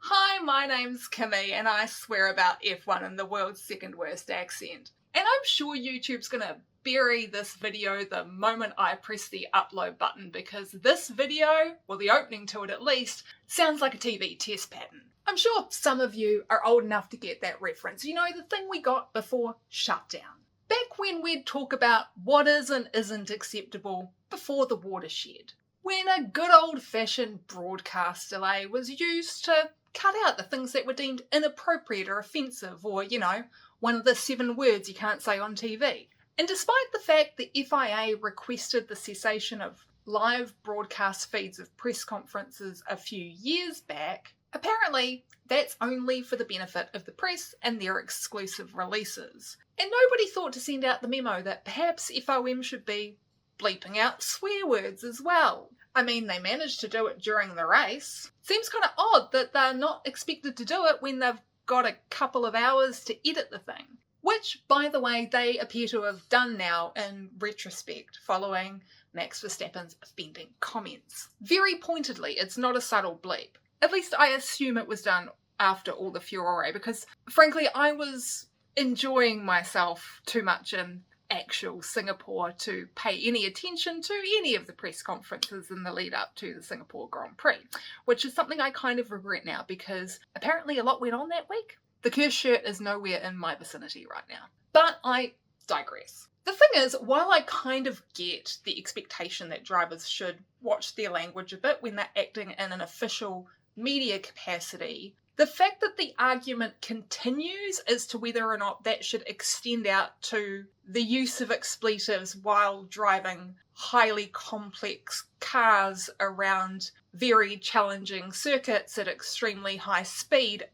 Hi, my name's Kimmy and I swear about F1 in the world's second worst accent. And I'm sure YouTube's gonna bury this video the moment I press the upload button because this video, or the opening to it at least, sounds like a TV test pattern. I'm sure some of you are old enough to get that reference. You know, the thing we got before shutdown. Back when we'd talk about what is and isn't acceptable before the watershed. When a good old-fashioned broadcast delay was used to cut out the things that were deemed inappropriate or offensive or, you know, one of the 7 words you can't say on TV. And despite the fact the FIA requested the cessation of live broadcast feeds of press conferences a few years back, apparently that's only for the benefit of the press and their exclusive releases. And nobody thought to send out the memo that perhaps FOM should be bleeping out swear words as well. I mean, they managed to do it during the race. Seems kind of odd that they're not expected to do it when they've got a couple of hours to edit the thing. Which, by the way, they appear to have done now in retrospect, following Max Verstappen's offending comments. Very pointedly, it's not a subtle bleep. At least I assume it was done after all the furore, because frankly, I was enjoying myself too much in actual Singapore to pay any attention to any of the press conferences in the lead up to the Singapore Grand Prix, which is something I kind of regret now because apparently a lot went on that week. The cursed shirt is nowhere in my vicinity right now. But I digress. The thing is, while I kind of get the expectation that drivers should watch their language a bit when they're acting in an official media capacity, the fact that the argument continues as to whether or not that should extend out to the use of expletives while driving highly complex cars around very challenging circuits at extremely high speed,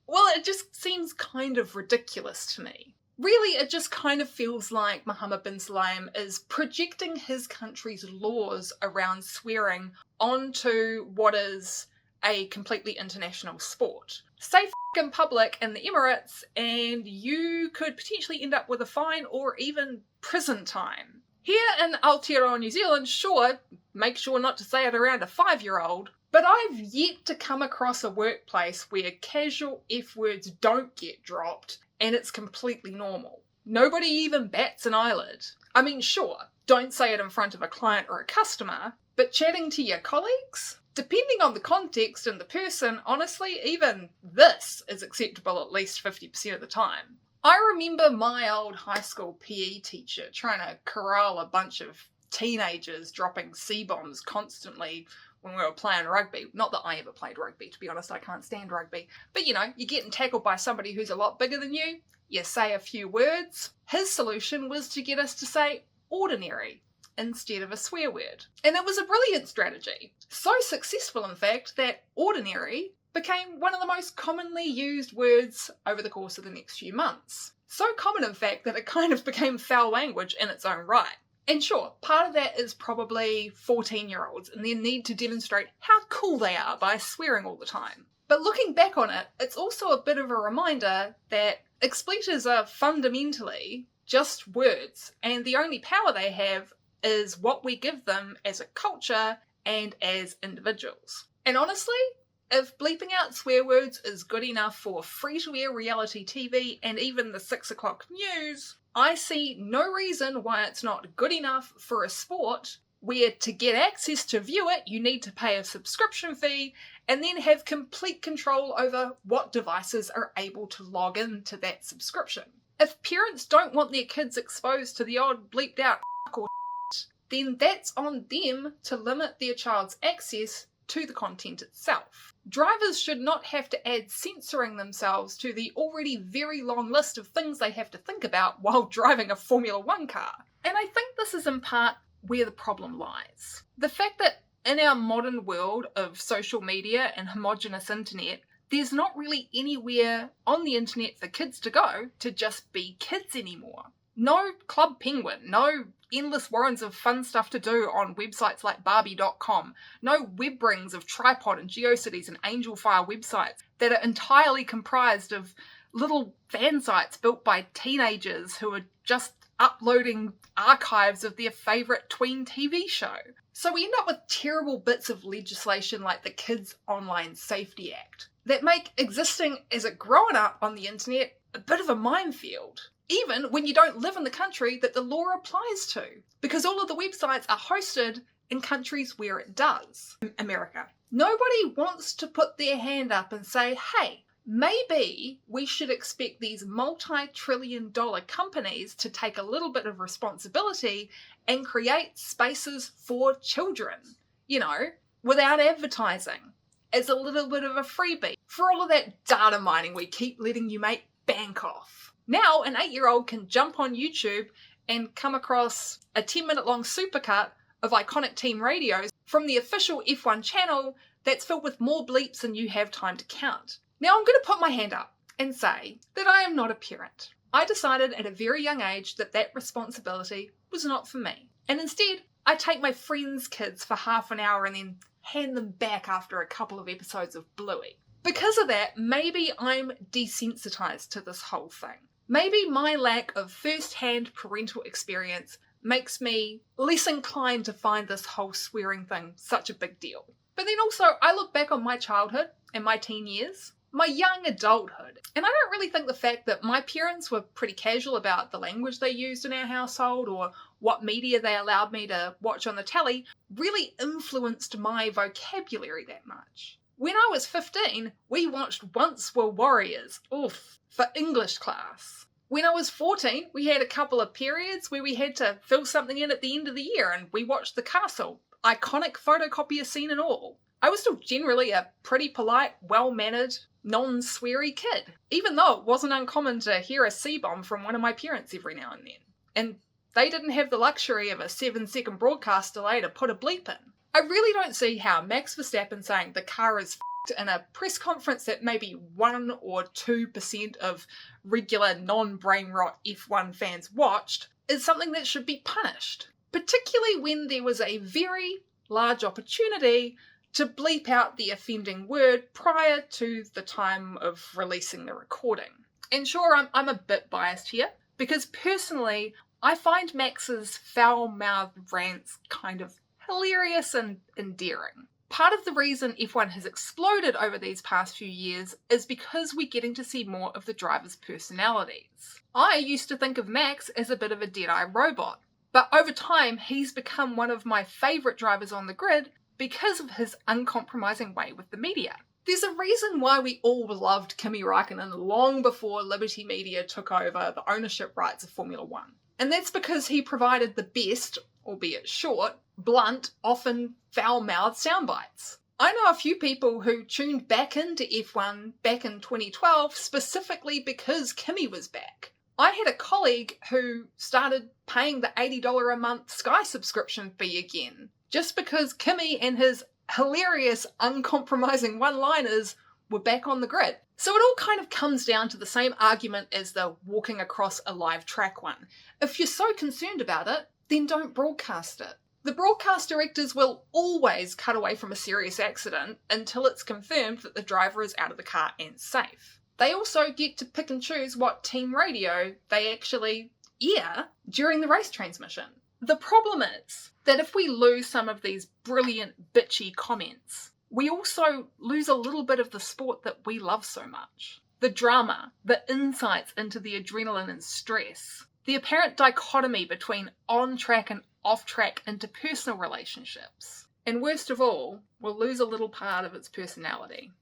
well, it just seems kind of ridiculous to me. Really, it just kind of feels like Mohammed bin Sulayem is projecting his country's laws around swearing onto what is a completely international sport. Say f*** in public in the Emirates and you could potentially end up with a fine or even prison time. Here in Aotearoa, New Zealand, sure, make sure not to say it around a 5-year-old, but I've yet to come across a workplace where casual F-words don't get dropped and it's completely normal. Nobody even bats an eyelid. I mean, sure, don't say it in front of a client or a customer, but chatting to your colleagues? Depending on the context and the person, honestly, even this is acceptable at least 50% of the time. I remember my old high school PE teacher trying to corral a bunch of teenagers dropping C-bombs constantly when we were playing rugby. Not that I ever played rugby, to be honest, I can't stand rugby. But you know, you're getting tackled by somebody who's a lot bigger than you say a few words. His solution was to get us to say ordinary instead of a swear word. And it was a brilliant strategy. So successful, in fact, that ordinary became one of the most commonly used words over the course of the next few months. So common, in fact, that it kind of became foul language in its own right. And sure, part of that is probably 14-year-olds and their need to demonstrate how cool they are by swearing all the time. But looking back on it, it's also a bit of a reminder that expletives are fundamentally just words, and the only power they have is what we give them as a culture and as individuals. And honestly, if bleeping out swear words is good enough for free-to-air reality TV and even the 6 o'clock news, I see no reason why it's not good enough for a sport where to get access to view it, you need to pay a subscription fee and then have complete control over what devices are able to log into that subscription. If parents don't want their kids exposed to the odd bleeped out or then that's on them to limit their child's access to the content itself. Drivers should not have to add censoring themselves to the already very long list of things they have to think about while driving a Formula One car. And I think this is in part where the problem lies. The fact that in our modern world of social media and homogenous internet, there's not really anywhere on the internet for kids to go to just be kids anymore. No Club Penguin, no endless warrants of fun stuff to do on websites like Barbie.com, no web rings of Tripod and GeoCities and Angelfire websites that are entirely comprised of little fan sites built by teenagers who are just uploading archives of their favourite tween TV show. So we end up with terrible bits of legislation like the Kids Online Safety Act. that make existing as a grown-up on the internet a bit of a minefield, even when you don't live in the country that the law applies to, because all of the websites are hosted in countries where it does. America. Nobody wants to put their hand up and say, hey, maybe we should expect these multi-trillion-dollar companies to take a little bit of responsibility and create spaces for children, without advertising, as a little bit of a freebie for all of that data mining we keep letting you make bank off. Now an 8-year-old can jump on YouTube and come across a 10-minute long supercut of iconic team radios from the official F1 channel that's filled with more bleeps than you have time to count. Now I'm going to put my hand up and say that I am not a parent. I decided at a very young age that responsibility was not for me. And instead, I take my friends' kids for half an hour and then hand them back after a couple of episodes of Bluey. Because of that, maybe I'm desensitized to this whole thing. Maybe my lack of first-hand parental experience makes me less inclined to find this whole swearing thing such a big deal. But then also, I look back on my childhood and my teen years, my young adulthood, and I don't really think the fact that my parents were pretty casual about the language they used in our household or what media they allowed me to watch on the telly really influenced my vocabulary that much. When I was 15, we watched Once Were Warriors, for English class. When I was 14, we had a couple of periods where we had to fill something in at the end of the year and we watched The Castle, iconic photocopier scene and all. I was still generally a pretty polite, well-mannered, non-sweary kid, even though it wasn't uncommon to hear a C-bomb from one of my parents every now and then. And they didn't have the luxury of a 7-second broadcast delay to put a bleep in. I really don't see how Max Verstappen saying the car is f***ed in a press conference that maybe 1 or 2% of regular non-brain rot F1 fans watched is something that should be punished, particularly when there was a very large opportunity to bleep out the offending word prior to the time of releasing the recording. And sure, I'm a bit biased here, because personally, I find Max's foul-mouthed rants kind of hilarious and endearing. Part of the reason F1 has exploded over these past few years is because we're getting to see more of the drivers' personalities. I used to think of Max as a bit of a dead-eye robot, but over time he's become one of my favourite drivers on the grid because of his uncompromising way with the media. There's a reason why we all loved Kimi Räikkönen long before Liberty Media took over the ownership rights of Formula One. And that's because he provided the best, albeit short, blunt, often foul-mouthed soundbites. I know a few people who tuned back into F1 back in 2012 specifically because Kimi was back. I had a colleague who started paying the $80 a month Sky subscription fee again, just because Kimi and his hilarious, uncompromising one-liners were back on the grid. So it all kind of comes down to the same argument as the walking across a live track one. If you're so concerned about it, then don't broadcast it. The broadcast directors will always cut away from a serious accident until it's confirmed that the driver is out of the car and safe. They also get to pick and choose what team radio they actually air during the race transmission. The problem is that if we lose some of these brilliant, bitchy comments, we also lose a little bit of the sport that we love so much. The drama, the insights into the adrenaline and stress, the apparent dichotomy between on-track and off-track interpersonal relationships. And worst of all, we'll lose a little part of its personality.